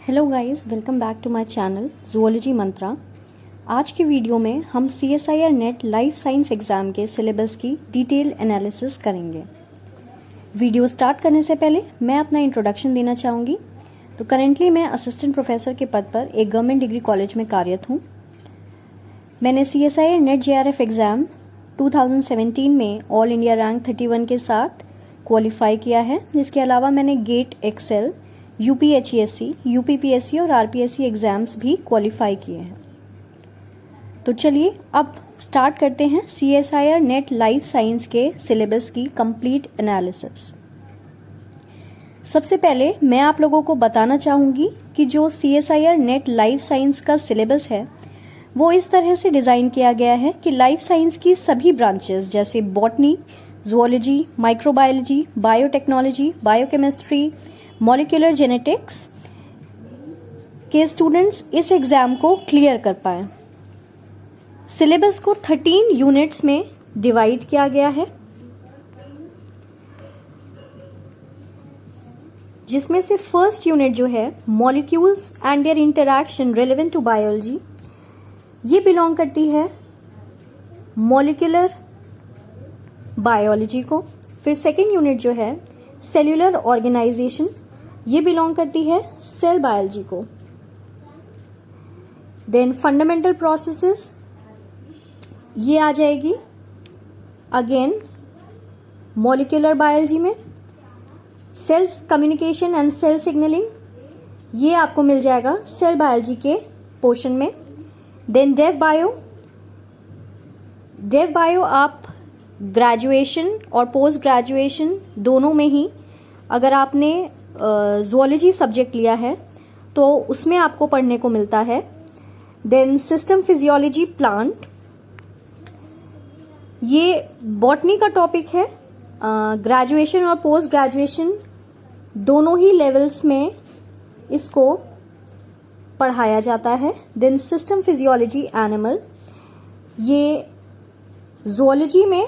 Hello guys, welcome back to my channel zoology mantra. आज के video में हम CSIR NET life science exam के सिलेबस की डिटेल एनालिसिस करेंगे। वीडियो स्टार्ट करने से पहले मैं अपना इंट्रोडक्शन देना चाहूँगी। तो करेंटली मैं असिस्टेंट प्रोफेसर के पद पर एक गवर्नमेंट डिग्री कॉलेज में कार्यरत हूँ। मैंने CSIR नेट JRF एग्ज़ाम 2017 में ऑल इंडिया रैंक 31 के साथ क्वालिफाई किया है। इसके अलावा मैंने गेट एक्सेल, UPHESC, UPPSC और RPSC एग्जाम्स भी क्वालिफाई किए हैं। तो चलिए अब स्टार्ट करते हैं CSIR नेट लाइफ साइंस के सिलेबस की कंप्लीट एनालिसिस। सबसे पहले मैं आप लोगों को बताना चाहूँगी कि जो CSIR नेट लाइफ साइंस का सिलेबस है वो इस तरह से डिज़ाइन किया गया है कि लाइफ साइंस की सभी ब्रांचेस जैसे botany, zoology, microbiology, biotechnology, biochemistry, molecular genetics के स्टूडेंट्स इस एग्जाम को क्लियर कर पाए। सिलेबस को 13 यूनिट्स में डिवाइड किया गया है, जिसमें से फर्स्ट यूनिट जो है molecules and their interaction relevant to biology, ये बिलोंग करती है मॉलिक्यूलर बायोलॉजी को। फिर सेकेंड यूनिट जो है सेल्यूलर ऑर्गेनाइजेशन, ये बिलोंग करती है सेल बायोलॉजी को। देन फंडामेंटल प्रोसेसेस, ये आ जाएगी अगेन मॉलिक्यूलर बायोलॉजी में। Cells communication and cell signalling, ये आपको मिल जाएगा सेल बायोलॉजी के पोर्शन में। देन डेव बायो आप ग्रेजुएशन और पोस्ट ग्रेजुएशन दोनों में ही, अगर आपने जूलॉजी सब्जेक्ट लिया है तो उसमें आपको पढ़ने को मिलता है। देन सिस्टम फिजियोलॉजी प्लांट, ये बॉटनी का टॉपिक है। ग्रेजुएशन और पोस्ट ग्रेजुएशन दोनों ही लेवल्स में इसको पढ़ाया जाता है। देन सिस्टम फिजियोलॉजी एनिमल, ये जूलॉजी में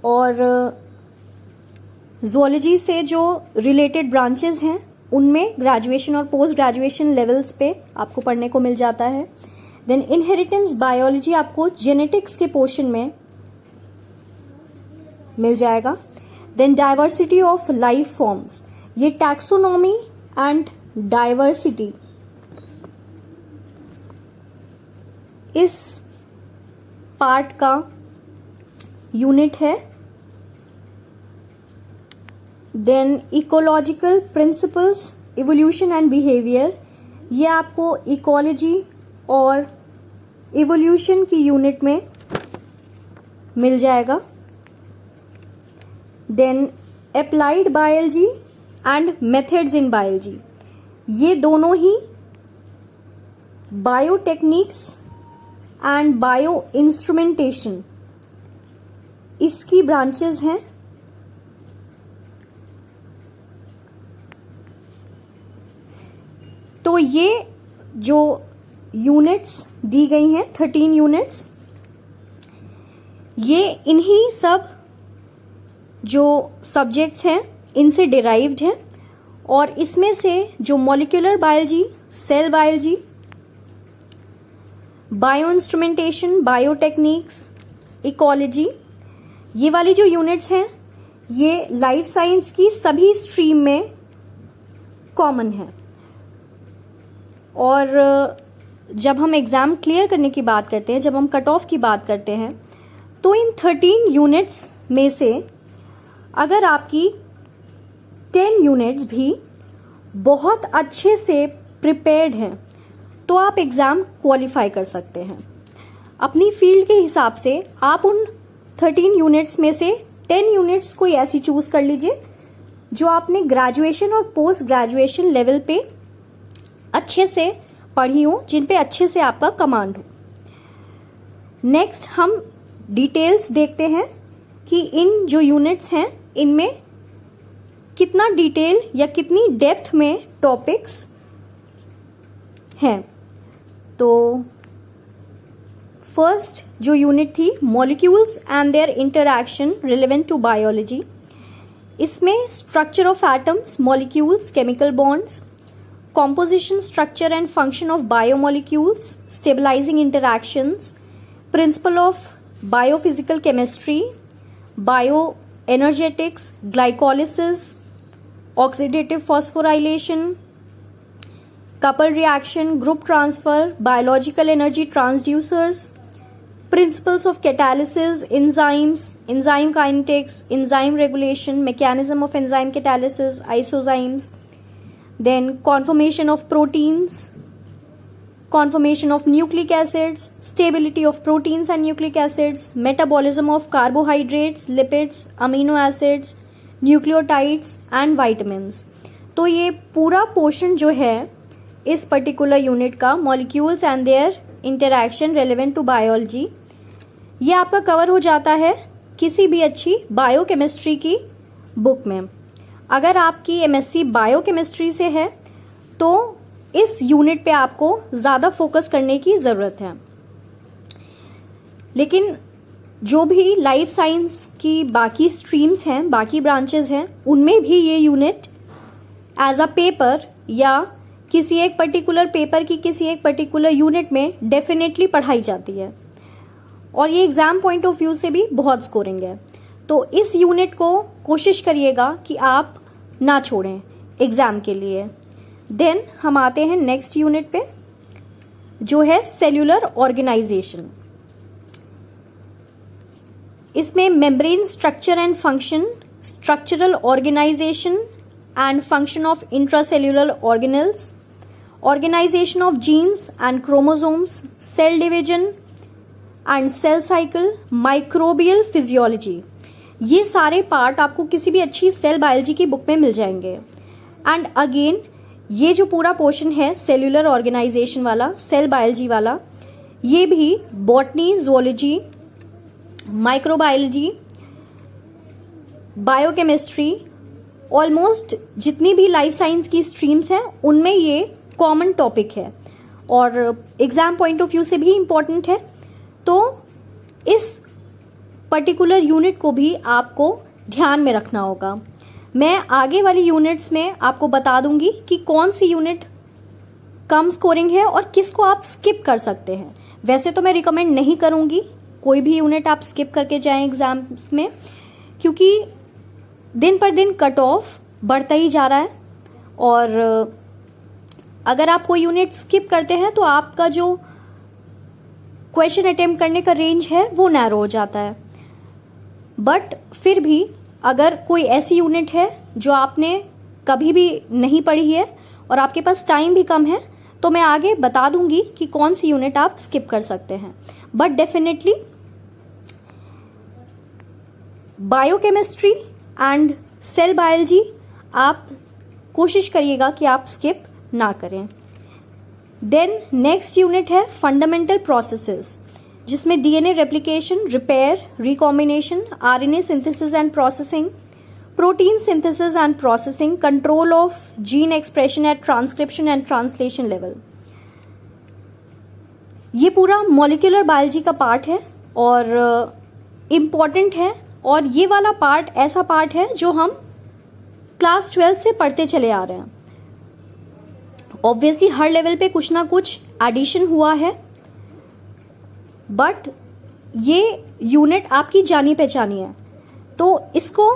और जूलॉजी से जो रिलेटेड ब्रांचेस हैं उनमें ग्रेजुएशन और पोस्ट ग्रेजुएशन लेवल्स पे आपको पढ़ने को मिल जाता है। देन इनहेरिटेंस बायोलॉजी आपको जेनेटिक्स के पोर्शन में मिल जाएगा। Then diversity of life forms, ये टैक्सोनॉमी एंड डाइवर्सिटी इस पार्ट का यूनिट है। Then ecological principles, evolution and behaviour, ये आपको इकोलॉजी और इवोल्यूशन की यूनिट में मिल जाएगा। Then applied biology and methods in biology, ये दोनों ही बायोटेक्निक्स एंड बायो इंस्ट्रूमेंटेशन इसकी ब्रांचेस हैं। तो ये जो यूनिट्स दी गई हैं 13 यूनिट्स, ये इन्हीं सब जो सब्जेक्ट्स हैं इनसे डिराइव्ड हैं। और इसमें से जो molecular biology, cell biology, bio instrumentation, biotechniques, ecology, ये वाली जो यूनिट्स हैं ये लाइफ साइंस की सभी स्ट्रीम में कॉमन है। और जब हम एग्जाम क्लियर करने की बात करते हैं, जब हम कट ऑफ की बात करते हैं, तो इन 13 यूनिट्स में से अगर आपकी 10 यूनिट्स भी बहुत अच्छे से प्रिपेयर्ड हैं तो आप एग्जाम क्वालिफाई कर सकते हैं। अपनी फील्ड के हिसाब से आप उन 13 यूनिट्स में से 10 यूनिट्स कोई ऐसी चूज कर लीजिए जो आपने ग्रेजुएशन और पोस्ट ग्रेजुएशन लेवल पे अच्छे से पढ़ी हो, जिन पे अच्छे से आपका कमांड हो। नेक्स्ट हम डिटेल्स देखते हैं कि इन जो यूनिट्स हैं इनमें कितना डिटेल या कितनी डेप्थ में टॉपिक्स हैं। तो फर्स्ट जो यूनिट थी molecules and their interaction relevant to biology, इसमें structure of atoms, molecules, chemical bonds, composition, structure and function of biomolecules, stabilizing interactions, principle of biophysical chemistry, bioenergetics, glycolysis, oxidative phosphorylation, coupled reaction, group transfer, biological energy transducers, principles of catalysis, enzymes, enzyme kinetics, enzyme regulation, mechanism of enzyme catalysis, isozymes, then conformation of proteins, conformation of nucleic acids, stability of proteins and nucleic acids, metabolism of carbohydrates, lipids, amino acids, nucleotides and vitamins। तो ये पूरा portion जो है इस particular unit का, molecules and their interaction relevant to biology, ये आपका cover हो जाता है किसी भी अच्छी बायोकेमिस्ट्री की बुक में। अगर आपकी एमएससी बायोकेमिस्ट्री से है तो इस यूनिट पे आपको ज्यादा फोकस करने की जरूरत है। लेकिन जो भी लाइफ साइंस की बाकी स्ट्रीम्स हैं, बाकी ब्रांचेस हैं, उनमें भी ये यूनिट एज अ पेपर या किसी एक पर्टिकुलर पेपर की किसी एक पर्टिकुलर यूनिट में डेफिनेटली पढ़ाई जाती है और ये एग्जाम पॉइंट ऑफ व्यू से भी बहुत स्कोरिंग है। तो इस यूनिट को कोशिश करिएगा कि आप ना छोड़ें एग्जाम के लिए। देन हम आते हैं नेक्स्ट यूनिट पे जो है सेल्यूलर ऑर्गेनाइजेशन। इसमें membrane structure and function, structural organisation and function of intracellular organelles, organisation of genes and chromosomes, cell division and cell cycle, microbial physiology, ये सारे पार्ट आपको किसी भी अच्छी सेल बायोलॉजी की बुक में मिल जाएंगे। एंड अगेन ये जो पूरा पोर्शन है सेल्यूलर ऑर्गेनाइजेशन वाला, सेल बायोलॉजी वाला, ये भी botany, zoology, microbiology, biochemistry, almost जितनी भी लाइफ साइंस की स्ट्रीम्स हैं उनमें ये कॉमन टॉपिक है और एग्जाम पॉइंट ऑफ व्यू से भी इम्पॉर्टेंट है। तो इस पर्टिकुलर यूनिट को भी आपको ध्यान में रखना होगा। मैं आगे वाली यूनिट्स में आपको बता दूंगी कि कौन सी यूनिट कम स्कोरिंग है और किसको आप स्किप कर सकते हैं। वैसे तो मैं रिकमेंड नहीं करूंगी कोई भी यूनिट आप स्किप करके जाएं एग्जाम्स में, क्योंकि दिन पर दिन कट ऑफ बढ़ता ही जा रहा है और अगर आप कोई यूनिट स्किप करते हैं तो आपका जो क्वेश्चन अटेम्प्ट करने का रेंज है वो नैरो हो जाता है। बट फिर भी अगर कोई ऐसी यूनिट है जो आपने कभी भी नहीं पढ़ी है और आपके पास टाइम भी कम है तो मैं आगे बता दूंगी कि कौन सी यूनिट आप स्किप कर सकते हैं। But definitely biochemistry and cell biology आप कोशिश करिएगा कि आप स्किप ना करें। देन नेक्स्ट यूनिट है फंडामेंटल प्रोसेसेस, जिसमें DNA replication, repair, recombination, RNA synthesis and processing, protein synthesis and processing, control of gene expression at transcription and translation level. ये पूरा मॉलिक्यूलर बायोलॉजी का पार्ट है और इम्पॉर्टेंट है और ये वाला पार्ट ऐसा पार्ट है जो हम क्लास 12 से पढ़ते चले आ रहे हैं। ऑब्वियसली हर लेवल पे कुछ ना कुछ एडिशन हुआ है, बट ये यूनिट आपकी जानी पहचानी है, तो इसको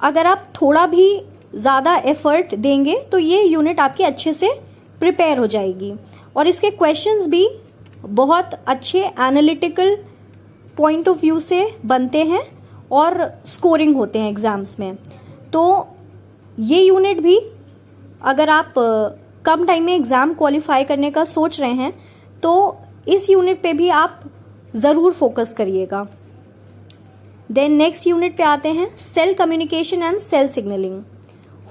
अगर आप थोड़ा भी ज़्यादा एफर्ट देंगे तो ये यूनिट आपकी अच्छे से प्रिपेयर हो जाएगी और इसके क्वेश्चंस भी बहुत अच्छे एनालिटिकल पॉइंट ऑफ व्यू से बनते हैं और स्कोरिंग होते हैं एग्जाम्स में। तो ये यूनिट भी अगर आप कम टाइम में एग्ज़ाम क्वालिफाई करने का सोच रहे हैं तो इस यूनिट पे भी आप ज़रूर फोकस करिएगा। देन नेक्स्ट यूनिट पे आते हैं cell communication and cell signalling,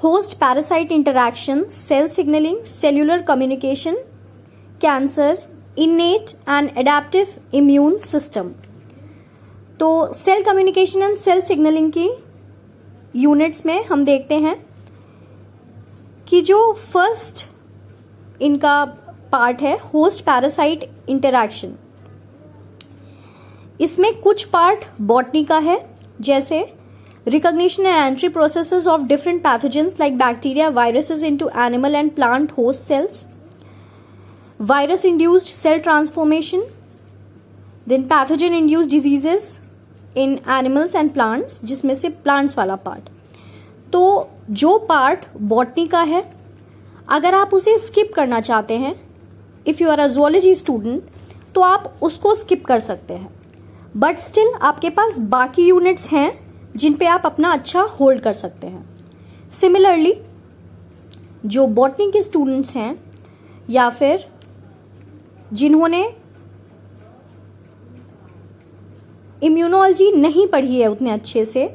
host parasite interaction, cell signalling, cellular communication, cancer, innate and adaptive immune system. तो cell communication and cell signalling की यूनिट्स में हम देखते हैं कि जो फर्स्ट इनका पार्ट है होस्ट पैरासाइट इंटरैक्शन, इसमें कुछ पार्ट बॉटनी का है, जैसे recognition and entry processes of different pathogens like bacteria, viruses into animal and plant host cells, virus induced cell transformation, then pathogen induced diseases in animals and plants, जिसमें से plants वाला part. तो जो part botany का है अगर आप उसे स्किप करना चाहते हैं, if you are a zoology student, तो आप उसको स्किप कर सकते हैं, बट स्टिल आपके पास बाकी यूनिट्स हैं जिन पे आप अपना अच्छा होल्ड कर सकते हैं। सिमिलरली जो बॉटनी के स्टूडेंट्स हैं या फिर जिन्होंने इम्यूनोलॉजी नहीं पढ़ी है उतने अच्छे से,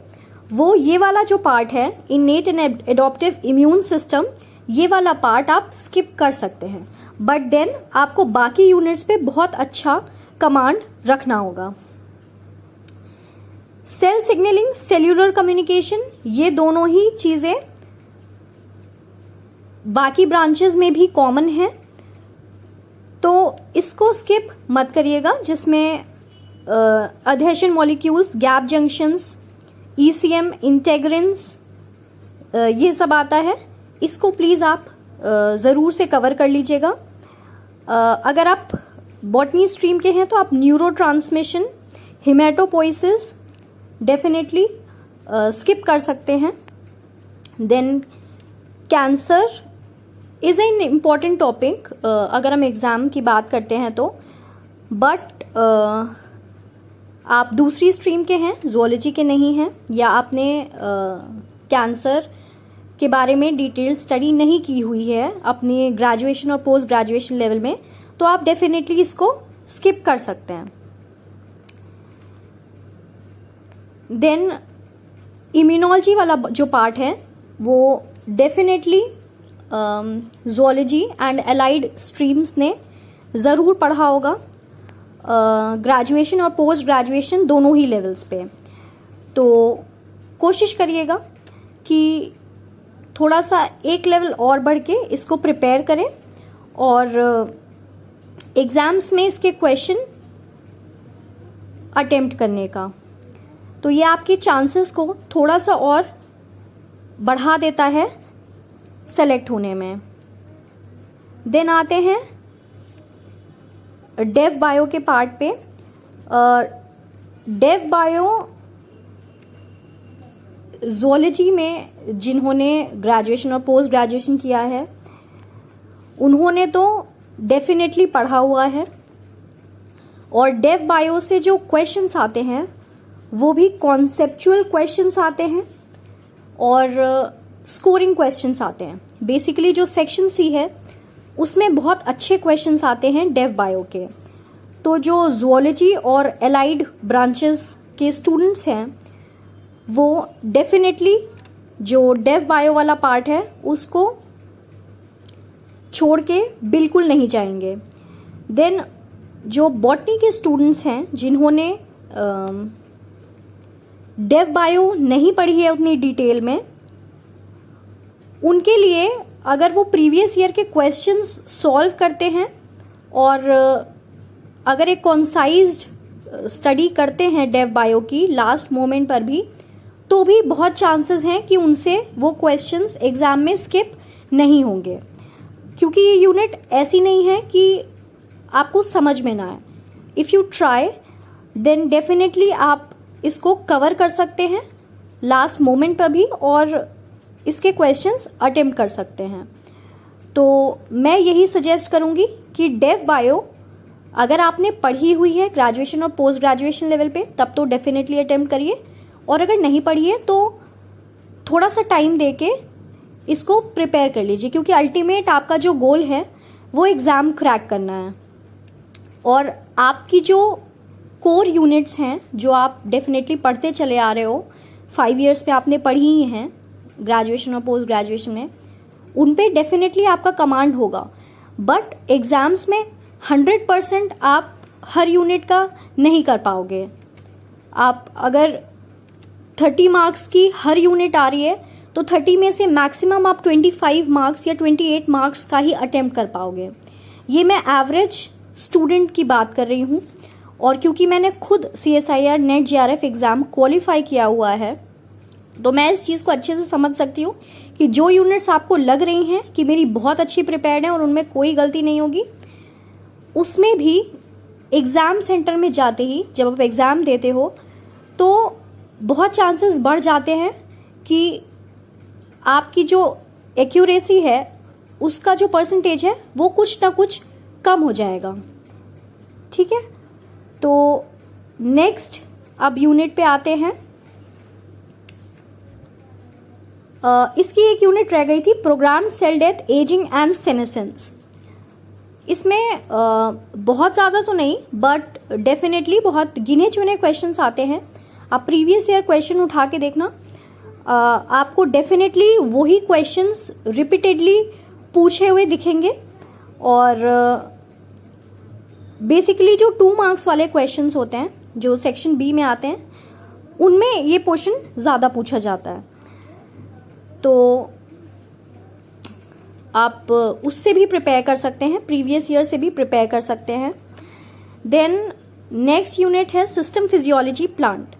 वो ये वाला जो पार्ट है इनेट एंड एडॉप्टिव इम्यून सिस्टम, ये वाला पार्ट आप स्किप कर सकते हैं, बट देन आपको बाकी यूनिट्स पे बहुत अच्छा कमांड रखना होगा। सेल सिग्नलिंग, सेल्यूलर कम्युनिकेशन, ये दोनों ही चीजें बाकी ब्रांचेस में भी कॉमन है, तो इसको स्किप मत करिएगा, जिसमें अधेशन मॉलिक्यूल्स, गैप जंक्शंस, ईसीएम, इंटेग्रिन्स, ये सब आता है। इसको प्लीज़ आप ज़रूर से कवर कर लीजिएगा। अगर आप बॉटनी स्ट्रीम के हैं तो आप न्यूरोट्रांसमिशन, हिमेटोपोइसिस डेफिनेटली स्किप कर सकते हैं। Then cancer is an important topic अगर हम एग्ज़ाम की बात करते हैं तो, बट आप दूसरी स्ट्रीम के हैं, ज़ूलॉजी के नहीं हैं, या आपने कैंसर के बारे में डिटेल स्टडी नहीं की हुई है अपने ग्रेजुएशन और पोस्ट ग्रेजुएशन लेवल में, तो आप डेफिनेटली इसको स्किप कर सकते हैं। देन इम्यूनोलॉजी वाला जो पार्ट है वो definitely zoology and allied streams ने ज़रूर पढ़ा होगा, ग्रेजुएशन और पोस्ट ग्रेजुएशन दोनों ही लेवल्स पे। तो कोशिश करिएगा कि थोड़ा सा एक लेवल और बढ़ के इसको प्रिपेयर करें, और एग्ज़ाम्स में इसके क्वेश्चन अटेम्प्ट करने का, तो ये आपके चांसेस को थोड़ा सा और बढ़ा देता है सेलेक्ट होने में। देन आते हैं डेव बायो के पार्ट पे। डेव बायो ज़ूलॉजी में जिन्होंने ग्रेजुएशन और पोस्ट ग्रेजुएशन किया है उन्होंने तो डेफिनेटली पढ़ा हुआ है, और डेव बायो से जो क्वेश्चंस आते हैं वो भी कॉन्सेप्चुअल क्वेश्चंस आते हैं और स्कोरिंग क्वेश्चंस आते हैं। बेसिकली जो सेक्शन सी है उसमें बहुत अच्छे क्वेश्चंस आते हैं डेव बायो के। तो जो ज़ूलॉजी और एलाइड ब्रांचेस के स्टूडेंट्स हैं वो डेफिनेटली जो डेव बायो वाला पार्ट है उसको छोड़ के बिल्कुल नहीं जाएंगे। देन जो बॉटनी के स्टूडेंट्स हैं जिन्होंने डेव बायो नहीं पढ़ी है उतनी डिटेल में, उनके लिए अगर वो प्रीवियस ईयर के क्वेश्चंस सॉल्व करते हैं और अगर एक कॉन्साइज्ड स्टडी करते हैं डेव बायो की लास्ट मोमेंट पर भी, तो भी बहुत चांसेस हैं कि उनसे वो क्वेश्चंस एग्जाम में स्किप नहीं होंगे, क्योंकि ये यूनिट ऐसी नहीं है कि आपको समझ में ना आए। If you try then definitely आप इसको कवर कर सकते हैं लास्ट मोमेंट पर भी, और इसके क्वेश्चंस अटेम्प्ट कर सकते हैं। तो मैं यही सजेस्ट करूंगी कि डेव बायो अगर आपने पढ़ी हुई है ग्रेजुएशन और पोस्ट ग्रेजुएशन लेवल पे तब तो डेफिनेटली अटेम्प्ट करिए, और अगर नहीं पढ़ी है तो थोड़ा सा टाइम देके इसको प्रिपेयर कर लीजिए, क्योंकि अल्टीमेट आपका जो गोल है वो एग्ज़ाम क्रैक करना है। और आपकी जो कोर यूनिट्स हैं जो आप डेफिनेटली पढ़ते चले आ रहे हो, 5 ईयर्स पे आपने पढ़ी ही हैं ग्रेजुएशन और पोस्ट ग्रेजुएशन में, उन पे डेफिनेटली आपका कमांड होगा। बट एग्ज़ाम्स में 100% आप हर यूनिट का नहीं कर पाओगे। आप अगर 30 मार्क्स की हर यूनिट आ रही है तो 30 में से मैक्सिमम आप 25 मार्क्स या 28 मार्क्स का ही अटेम्प्ट कर पाओगे। ये मैं एवरेज स्टूडेंट की बात कर रही हूँ, और क्योंकि मैंने खुद CSIR net JRF exam qualify किया हुआ है तो मैं इस चीज़ को अच्छे से समझ सकती हूँ कि जो यूनिट्स आपको लग रही हैं कि मेरी बहुत अच्छी प्रिपेयर्ड है और उनमें कोई गलती नहीं होगी, उसमें भी एग्ज़ाम सेंटर में जाते ही जब आप एग्ज़ाम देते हो तो बहुत चांसेस बढ़ जाते हैं कि आपकी जो एक्यूरेसी है उसका जो परसेंटेज है वो कुछ ना कुछ कम हो जाएगा। ठीक है, तो नेक्स्ट अब यूनिट पे आते हैं। इसकी एक यूनिट रह गई थी, programme cell death, ageing and senescence. इसमें बहुत ज़्यादा तो नहीं बट डेफिनेटली बहुत गिने चुने क्वेश्चंस आते हैं। आप प्रीवियस ईयर क्वेश्चन उठा के देखना, आपको डेफिनेटली वही क्वेश्चंस रिपीटेडली पूछे हुए दिखेंगे और बेसिकली जो 2 मार्क्स वाले क्वेश्चंस होते हैं जो सेक्शन बी में आते हैं उनमें ये क्वेश्चन ज़्यादा पूछा जाता है, तो आप उससे भी प्रिपेयर कर सकते हैं, प्रीवियस ईयर से भी प्रिपेयर कर सकते हैं। देन नेक्स्ट यूनिट है सिस्टम फिजियोलॉजी प्लांट।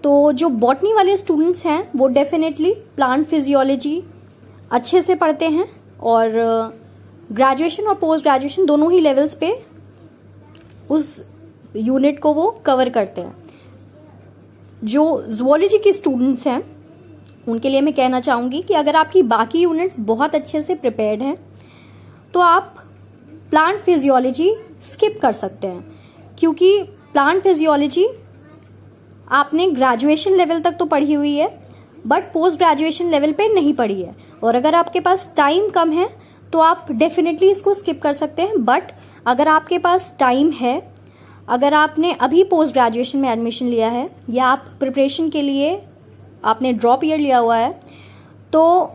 तो जो बॉटनी वाले स्टूडेंट्स हैं वो डेफिनेटली प्लांट फिजियोलॉजी अच्छे से पढ़ते हैं और ग्रेजुएशन और पोस्ट ग्रेजुएशन दोनों ही लेवल्स पे उस यूनिट को वो कवर करते हैं। जो ज़ूलॉजी के स्टूडेंट्स हैं उनके लिए मैं कहना चाहूँगी कि अगर आपकी बाकी यूनिट्स बहुत अच्छे से प्रिपेयर्ड हैं तो आप प्लांट फिजियोलॉजी स्किप कर सकते हैं, क्योंकि प्लांट फिजियोलॉजी आपने ग्रेजुएशन लेवल तक तो पढ़ी हुई है बट पोस्ट ग्रेजुएशन लेवल पे नहीं पढ़ी है, और अगर आपके पास टाइम कम है तो आप डेफिनेटली इसको स्किप कर सकते हैं। बट अगर आपके पास टाइम है, अगर आपने अभी पोस्ट ग्रेजुएशन में एडमिशन लिया है या आप प्रिपरेशन के लिए आपने ड्रॉप ईयर लिया हुआ है, तो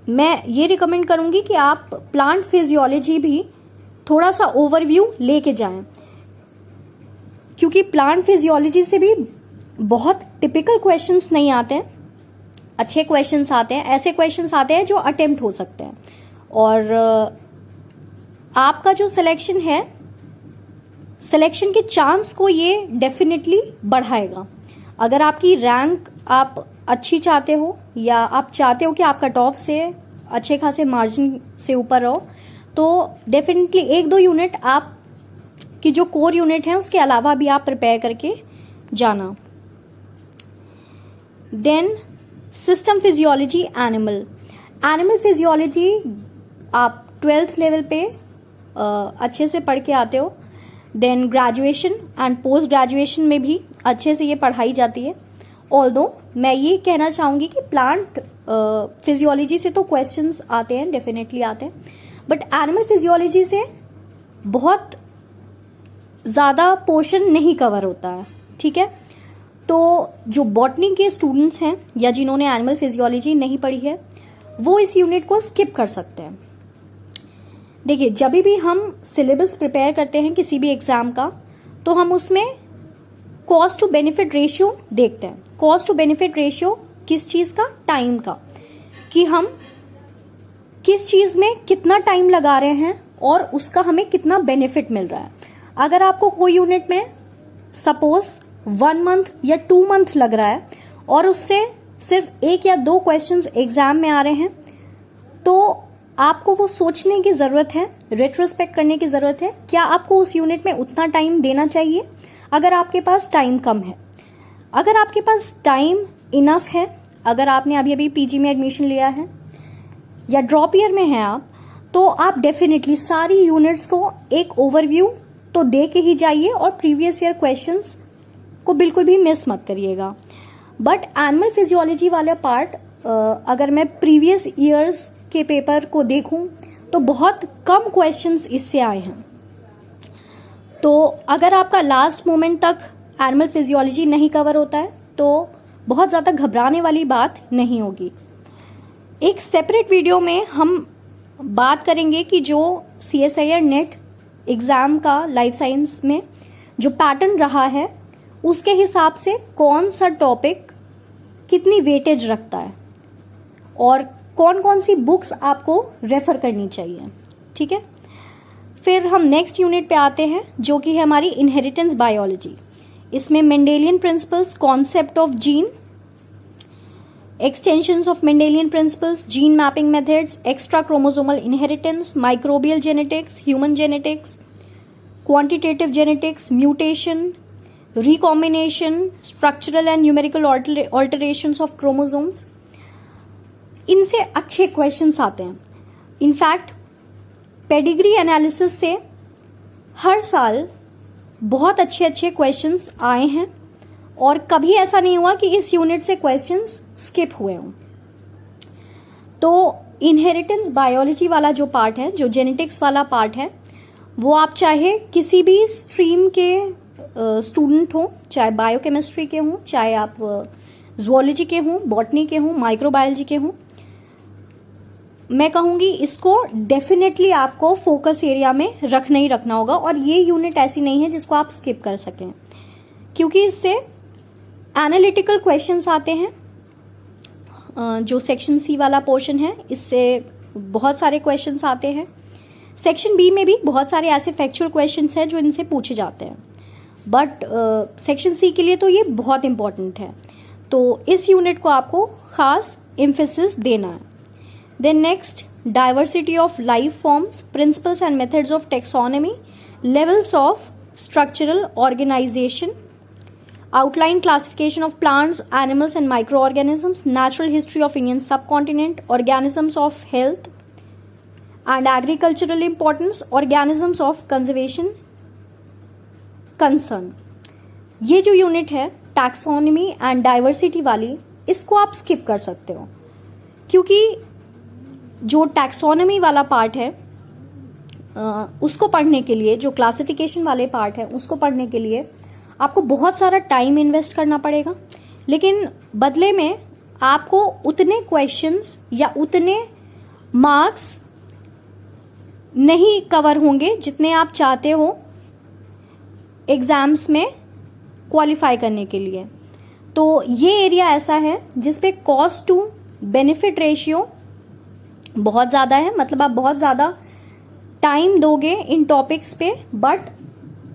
मैं ये रिकमेंड करूँगी कि आप प्लांट फिजियोलॉजी भी थोड़ा सा ओवरव्यू लेके जाएं, क्योंकि प्लांट फिजियोलॉजी से भी बहुत टिपिकल क्वेश्चंस नहीं आते हैं, अच्छे क्वेश्चंस आते हैं, ऐसे क्वेश्चंस आते हैं जो अटेम्प्ट हो सकते हैं और आपका जो सिलेक्शन है, सिलेक्शन के चांस को ये डेफिनेटली बढ़ाएगा। अगर आपकी रैंक आप अच्छी चाहते हो या आप चाहते हो कि आप कट ऑफ से अच्छे खासे मार्जिन से ऊपर रहो, तो डेफिनेटली 1-2 यूनिट आप की जो कोर यूनिट है उसके अलावा भी आप प्रिपेयर करके जाना। Then system physiology animal physiology आप 12th लेवल पे अच्छे से पढ़ के आते हो। Then graduation and post graduation में भी अच्छे से ये पढ़ाई जाती है। ऑल्दो मैं ये कहना चाहूँगी कि प्लांट फिजियोलॉजी से तो क्वेश्चंस आते हैं, डेफिनेटली आते हैं, बट एनिमल फिजियोलॉजी से बहुत ज़्यादा पोर्शन नहीं कवर होता है। ठीक है, तो जो बॉटनी के स्टूडेंट्स हैं या जिन्होंने एनिमल फिजियोलॉजी नहीं पढ़ी है वो इस यूनिट को स्किप कर सकते हैं। देखिए, जब भी हम सिलेबस प्रिपेयर करते हैं किसी भी एग्जाम का, तो हम उसमें कॉस्ट टू बेनिफिट रेशियो देखते हैं। कॉस्ट टू बेनिफिट रेशियो किस चीज़ का? टाइम का, कि हम किस चीज़ में कितना टाइम लगा रहे हैं और उसका हमें कितना बेनिफिट मिल रहा है। अगर आपको कोई यूनिट में सपोज 1 मंथ या 2 मंथ लग रहा है और उससे सिर्फ 1 या 2 क्वेश्चंस एग्जाम में आ रहे हैं, तो आपको वो सोचने की ज़रूरत है, रेट्रोस्पेक्ट करने की ज़रूरत है, क्या आपको उस यूनिट में उतना टाइम देना चाहिए अगर आपके पास टाइम कम है। अगर आपके पास टाइम इनफ है, अगर आपने अभी अभी पीजी में एडमिशन लिया है या ड्रॉप ईयर में हैं आप, तो आप डेफिनेटली सारी यूनिट्स को एक ओवरव्यू तो दे के ही जाइए और प्रीवियस ईयर क्वेश्चंस को बिल्कुल भी मिस मत करिएगा। बट एनिमल फिजियोलॉजी वाला पार्ट अगर मैं प्रीवियस ईयर्स के पेपर को देखूं तो बहुत कम क्वेश्चंस इससे आए हैं। तो अगर आपका लास्ट मोमेंट तक एनिमल फिजियोलॉजी नहीं कवर होता है तो बहुत ज़्यादा घबराने वाली बात नहीं होगी। एक सेपरेट वीडियो में हम बात करेंगे कि जो CSIR नेट एग्ज़ाम का लाइफ साइंस में जो पैटर्न रहा है उसके हिसाब से कौन सा टॉपिक कितनी वेटेज रखता है और कौन कौन सी बुक्स आपको रेफर करनी चाहिए। ठीक है, फिर हम नेक्स्ट यूनिट पे आते हैं जो कि है हमारी इनहेरिटेंस बायोलॉजी। इसमें Mendelian principles, concept of gene, extensions of Mendelian principles, gene mapping methods, extra chromosomal inheritance, microbial genetics, human genetics, quantitative genetics, mutation, recombination, structural and numerical alterations of chromosomes. इनसे अच्छे questions आते हैं. In fact pedigree analysis से हर साल बहुत अच्छे अच्छे questions आए हैं और कभी ऐसा नहीं हुआ कि इस यूनिट से क्वेश्चंस स्किप हुए हों. तो इनहेरिटेंस बायोलॉजी वाला जो पार्ट है, जो जेनेटिक्स वाला पार्ट है, वो आप चाहे किसी भी स्ट्रीम के स्टूडेंट हो, चाहे बायोकेमिस्ट्री के हों, चाहे आप ज़ूलॉजी के हों, बॉटनी के हों, माइक्रोबायोलॉजी के हों, मैं कहूँगी इसको डेफिनेटली आपको फोकस एरिया में रखना ही रखना होगा. और ये यूनिट ऐसी नहीं है जिसको आप स्किप कर सकें, क्योंकि इससे एनालिटिकल क्वेश्चंस आते हैं. जो सेक्शन सी वाला पोर्शन है, इससे बहुत सारे क्वेश्चंस आते हैं. सेक्शन बी में भी बहुत सारे ऐसे फैक्चुअल क्वेश्चंस हैं जो इनसे पूछे जाते हैं, बट सेक्शन सी के लिए तो ये बहुत इंपॉर्टेंट है. तो इस यूनिट को आपको खास एम्फेसिस देना है. Then next, diversity of life forms, principles and methods of taxonomy, levels of structural organization, outline classification of plants, animals and microorganisms, natural history of Indian subcontinent, organisms of health and agricultural importance, organisms of conservation concern. ये जो unit है taxonomy and diversity वाली, इसको आप skip कर सकते हो, क्योंकि जो टैक्सोनॉमी वाला पार्ट है उसको पढ़ने के लिए, जो क्लासिफिकेशन वाले पार्ट है उसको पढ़ने के लिए आपको बहुत सारा टाइम इन्वेस्ट करना पड़ेगा. लेकिन बदले में आपको उतने क्वेश्चंस या उतने मार्क्स नहीं कवर होंगे जितने आप चाहते हो एग्जाम्स में क्वालिफाई करने के लिए. तो ये एरिया ऐसा है जिसपे कॉस्ट टू बेनिफिट रेशियो बहुत ज़्यादा है. मतलब आप बहुत ज़्यादा टाइम दोगे इन टॉपिक्स पे, बट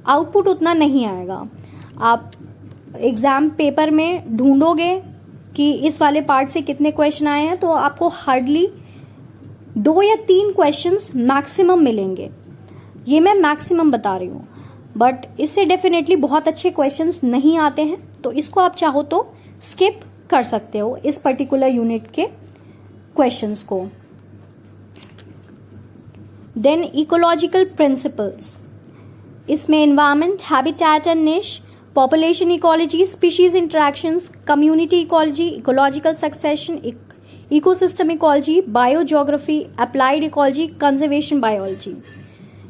आउटपुट उतना नहीं आएगा. आप एग्ज़ाम पेपर में ढूंढोगे कि इस वाले पार्ट से कितने क्वेश्चन आए हैं, तो आपको हार्डली 2 या 3 क्वेश्चंस मैक्सिमम मिलेंगे. ये मैं मैक्सिमम बता रही हूँ, बट इससे डेफिनेटली बहुत अच्छे क्वेश्चंस नहीं आते हैं. तो इसको आप चाहो तो स्किप कर सकते हो, इस पर्टिकुलर यूनिट के क्वेश्चंस को. देन इकोलॉजिकल प्रिंसिपल्स, इसमें एनवायरमेंट, हैबिटेट एंड निश, population ecology, species interactions, community ecology, ecological succession, ecosystem ecology, biogeography, applied ecology, conservation biology.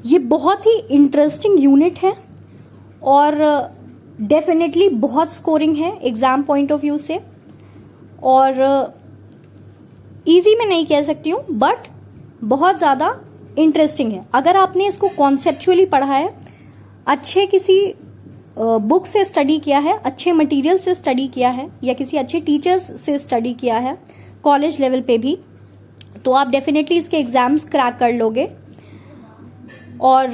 ये बहुत ही इंटरेस्टिंग यूनिट है और डेफिनेटली बहुत स्कोरिंग है एग्जाम पॉइंट ऑफ व्यू से. और इजी में नहीं कह सकती हूँ, बट बहुत ज़्यादा इंटरेस्टिंग है. अगर आपने इसको कॉन्सेप्चुअली पढ़ा है, अच्छे किसी बुक से स्टडी किया है, अच्छे मटेरियल से स्टडी किया है, या किसी अच्छे टीचर्स से स्टडी किया है कॉलेज लेवल पे भी, तो आप डेफिनेटली इसके एग्जाम्स क्रैक कर लोगे. और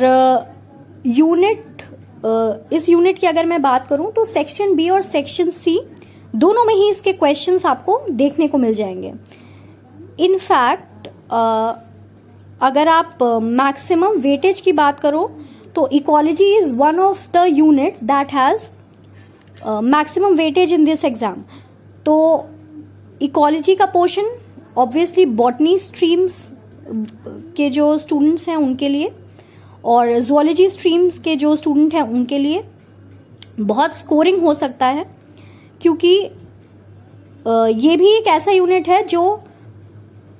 इस यूनिट की अगर मैं बात करूं तो सेक्शन बी और सेक्शन सी दोनों में ही इसके क्वेश्चंस आपको देखने को मिल जाएंगे. इनफैक्ट अगर आप मैक्सिमम वेटेज की बात करो तो ecology is one of the units that has maximum weightage in this exam. तो इकोलॉजी का पोर्शन ऑब्वियसली बॉटनी स्ट्रीम्स के जो स्टूडेंट्स हैं उनके लिए, और ज़ूलॉजी स्ट्रीम्स के जो स्टूडेंट हैं उनके लिए बहुत स्कोरिंग हो सकता है, क्योंकि ये भी एक ऐसा यूनिट है जो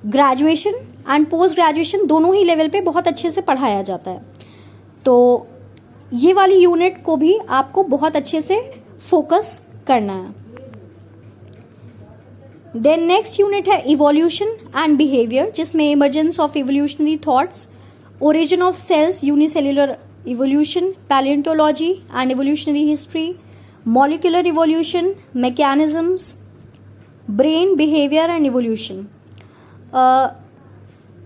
ग्रेजुएशन एंड पोस्ट ग्रेजुएशन दोनों ही लेवल पे बहुत अच्छे से पढ़ाया जाता है. तो ये वाली यूनिट को भी आपको बहुत अच्छे से फोकस करना है. देन नेक्स्ट यूनिट है इवोल्यूशन एंड बिहेवियर, जिसमें emergence of evolutionary thoughts, origin of cells, unicellular evolution, palaeontology and evolutionary history, molecular evolution, mechanisms, brain behaviour and evolution.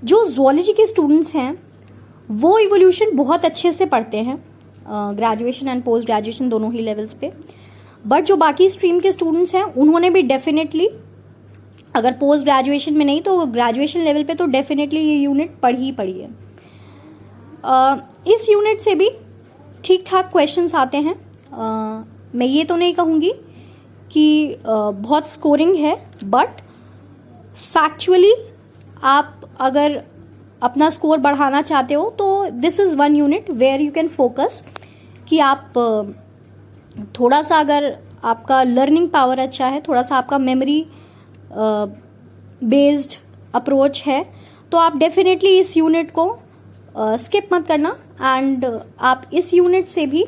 जो ज़ूलॉजी के स्टूडेंट्स हैं वो इवोल्यूशन बहुत अच्छे से पढ़ते हैं ग्रेजुएशन एंड पोस्ट ग्रेजुएशन दोनों ही लेवल्स पे, बट जो बाकी स्ट्रीम के स्टूडेंट्स हैं उन्होंने भी डेफिनेटली अगर पोस्ट ग्रेजुएशन में नहीं तो ग्रेजुएशन लेवल पे तो डेफिनेटली ये यूनिट पढ़ी है। इस यूनिट से भी ठीक ठाक क्वेश्चंस आते हैं। मैं ये तो नहीं कहूँगी कि बहुत स्कोरिंग है, बट फैक्चुअली आप अगर अपना स्कोर बढ़ाना चाहते हो तो this is one unit where you can focus कि आप थोड़ा सा, अगर आपका लर्निंग पावर अच्छा है, थोड़ा सा आपका मेमोरी बेस्ड अप्रोच है, तो आप डेफिनेटली इस यूनिट को स्किप मत करना एंड आप इस यूनिट से भी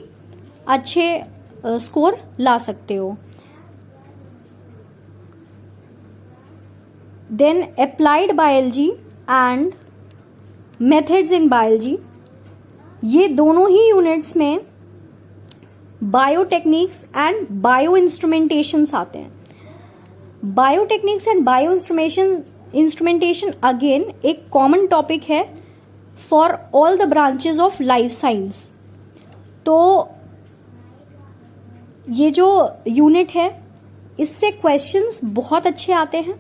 अच्छे स्कोर ला सकते हो। Then applied biology and methods in biology, ये दोनों ही यूनिट्स में बायोटेक्निक्स एंड बायो इंस्ट्रूमेंटेशंस आते हैं। बायोटेक्निक्स एंड बायो इंस्ट्रूमेंटेशन अगेन एक कॉमन टॉपिक है for all the branches of life science. तो ये जो यूनिट है इससे क्वेश्चंस बहुत अच्छे आते हैं,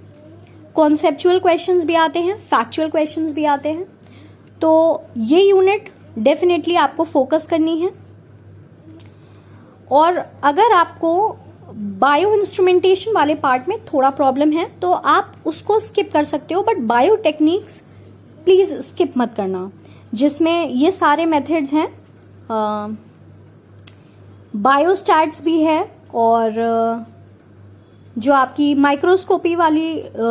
कॉन्सेप्चुअल क्वेश्चंस भी आते हैं, फैक्चुअल क्वेश्चंस भी आते हैं। तो ये यूनिट डेफिनेटली आपको फोकस करनी है। और अगर आपको बायो इंस्ट्रूमेंटेशन वाले पार्ट में थोड़ा प्रॉब्लम है तो आप उसको स्किप कर सकते हो, but bio techniques please skip मत करना, जिसमें ये सारे मेथड्स हैं। बायोस्टैट्स भी है और जो आपकी माइक्रोस्कोपी वाली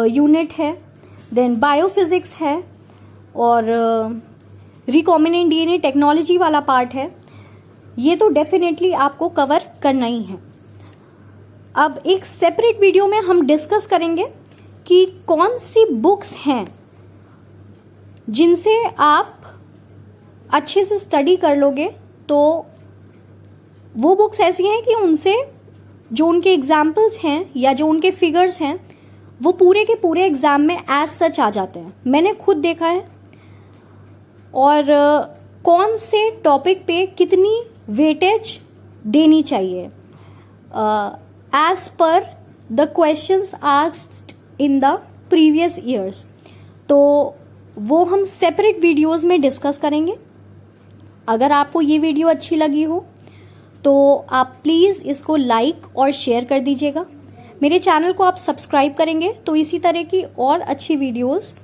यूनिट है, देन बायोफिजिक्स है और रिकॉम्बिनेंट डीएनए टेक्नोलॉजी वाला पार्ट है। ये तो डेफिनेटली आपको कवर करना ही है। अब एक सेपरेट वीडियो में हम डिस्कस करेंगे कि कौन सी बुक्स हैं जिनसे आप अच्छे से स्टडी कर लोगे। तो वो बुक्स ऐसी हैं कि उनसे जो उनके एग्जाम्पल्स हैं या जो उनके फिगर्स हैं वो पूरे के पूरे एग्जाम में एज सच आ जाते हैं। मैंने खुद देखा है। और कौन से टॉपिक पे कितनी वेटेज देनी चाहिए as per the questions asked in the previous years, तो वो हम सेपरेट वीडियोस में डिस्कस करेंगे। अगर आपको ये वीडियो अच्छी लगी हो तो आप प्लीज़ इसको लाइक और शेयर कर दीजिएगा। मेरे चैनल को आप सब्सक्राइब करेंगे तो इसी तरह की और अच्छी वीडियोस